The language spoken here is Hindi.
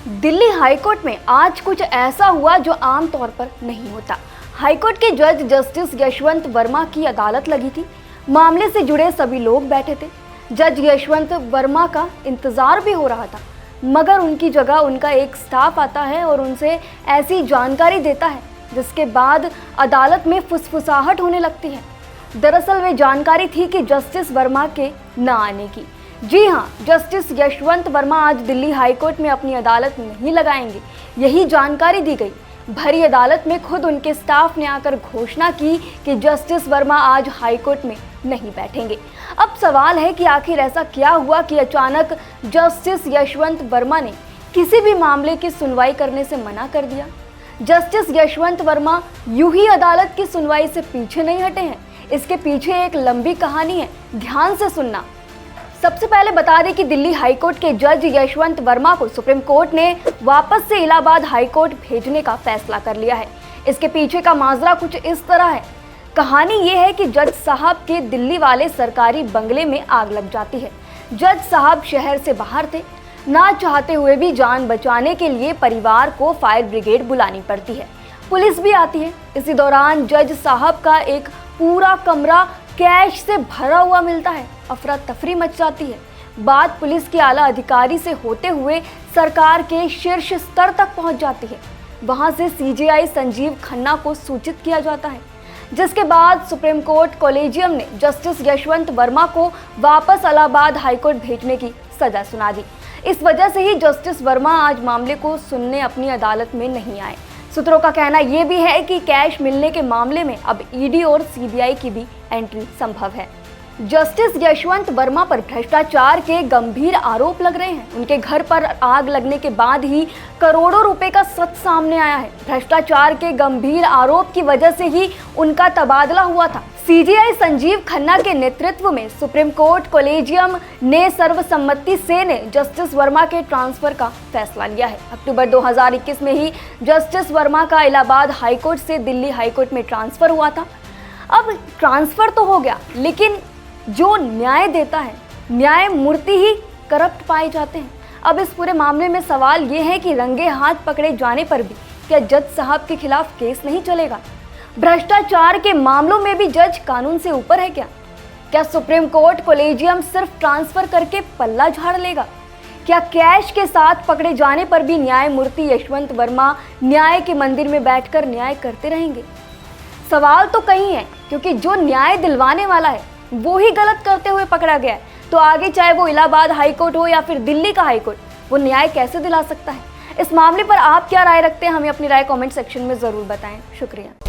दिल्ली हाईकोर्ट में आज कुछ ऐसा हुआ जो आम तौर पर नहीं होता। हाईकोर्ट के जज जस्टिस यशवंत वर्मा की अदालत लगी थी। मामले से जुड़े सभी लोग बैठे थे। जज यशवंत वर्मा का इंतजार भी हो रहा था, मगर उनकी जगह उनका एक स्टाफ आता है और उनसे ऐसी जानकारी देता है जिसके बाद अदालत में फुसफुसाहट होने लगती है। दरअसल वे जानकारी थी कि जस्टिस वर्मा के न आने की। जी हाँ, जस्टिस यशवंत वर्मा आज दिल्ली हाईकोर्ट में अपनी अदालत नहीं लगाएंगे, यही जानकारी दी गई। भरी अदालत में खुद उनके स्टाफ ने आकर घोषणा की कि जस्टिस वर्मा आज हाईकोर्ट में नहीं बैठेंगे। अब सवाल है कि आखिर ऐसा क्या हुआ कि अचानक जस्टिस यशवंत वर्मा ने किसी भी मामले की सुनवाई करने से मना कर दिया। जस्टिस यशवंत वर्मा यूं ही अदालत की सुनवाई से पीछे नहीं हटे हैं। इसके पीछे एक लंबी कहानी है, ध्यान से सुनना। सबसे पहले बता दें कि दिल्ली हाईकोर्ट के जज यशवंत वर्मा को सुप्रीम कोर्ट ने वापस से इलाहाबाद हाईकोर्ट भेजने का फैसला कर लिया है। इसके पीछे का माजरा कुछ इस तरह है। कहानी ये है कि जज साहब के दिल्ली वाले सरकारी बंगले में आग लग जाती है। जज साहब शहर से बाहर थे, ना चाहते हुए भी जान बचाने के लिए परिवार को फायर ब्रिगेड बुलानी पड़ती है। पुलिस भी आती है। इसी दौरान जज साहब का एक पूरा कमरा कैश से भरा हुआ मिलता है। अफरा तफरी मच जाती है। बात पुलिस के आला अधिकारी से होते हुए सरकार के शीर्ष स्तर तक पहुंच जाती है। वहां से सीजेआई संजीव खन्ना को सूचित किया जाता है, जिसके बाद सुप्रीम कोर्ट कॉलेजियम ने जस्टिस यशवंत वर्मा को वापस इलाहाबाद हाईकोर्ट भेजने की सजा सुना दी। इस वजह से ही जस्टिस वर्मा आज मामले को सुनने अपनी अदालत में नहीं आए। सूत्रों का कहना यह भी है कि कैश मिलने के मामले में अब ईडी और सीबीआई की भी एंट्री संभव है। जस्टिस यशवंत वर्मा पर भ्रष्टाचार के गंभीर आरोप लग रहे हैं। उनके घर पर आग लगने के बाद ही करोड़ों रुपए का सच सामने आया है। भ्रष्टाचार के गंभीर आरोप की वजह से ही उनका तबादला हुआ था। सीजेआई संजीव खन्ना के नेतृत्व में सुप्रीम कोर्ट कॉलेजियम ने सर्वसम्मति से जस्टिस वर्मा के ट्रांसफर का फैसला लिया है। अक्टूबर 2021 में ही जस्टिस वर्मा का इलाहाबाद हाईकोर्ट से दिल्ली हाईकोर्ट में ट्रांसफर हुआ था। अब ट्रांसफर तो हो गया, लेकिन जो न्याय देता है, न्यायमूर्ति ही करप्ट पाए जाते हैं। अब इस पूरे मामले में सवाल ये है कि रंगे हाथ पकड़े जाने पर भी क्या जज साहब के खिलाफ केस नहीं चलेगा? भ्रष्टाचार के मामलों में भी जज कानून से ऊपर है क्या? क्या सुप्रीम कोर्ट कॉलेजियम सिर्फ ट्रांसफर करके पल्ला झाड़ लेगा? क्या कैश के साथ पकड़े जाने पर भी न्यायमूर्ति यशवंत वर्मा न्याय के मंदिर में बैठकर न्याय करते रहेंगे? सवाल तो कई है, क्योंकि जो न्याय दिलवाने वाला है वो ही गलत करते हुए पकड़ा गया है। तो आगे चाहे वो इलाहाबाद हाईकोर्ट हो या फिर दिल्ली का हाईकोर्ट, वो न्याय कैसे दिला सकता है? इस मामले पर आप क्या राय रखते हैं? हमें अपनी राय कमेंट सेक्शन में जरूर बताएं। शुक्रिया।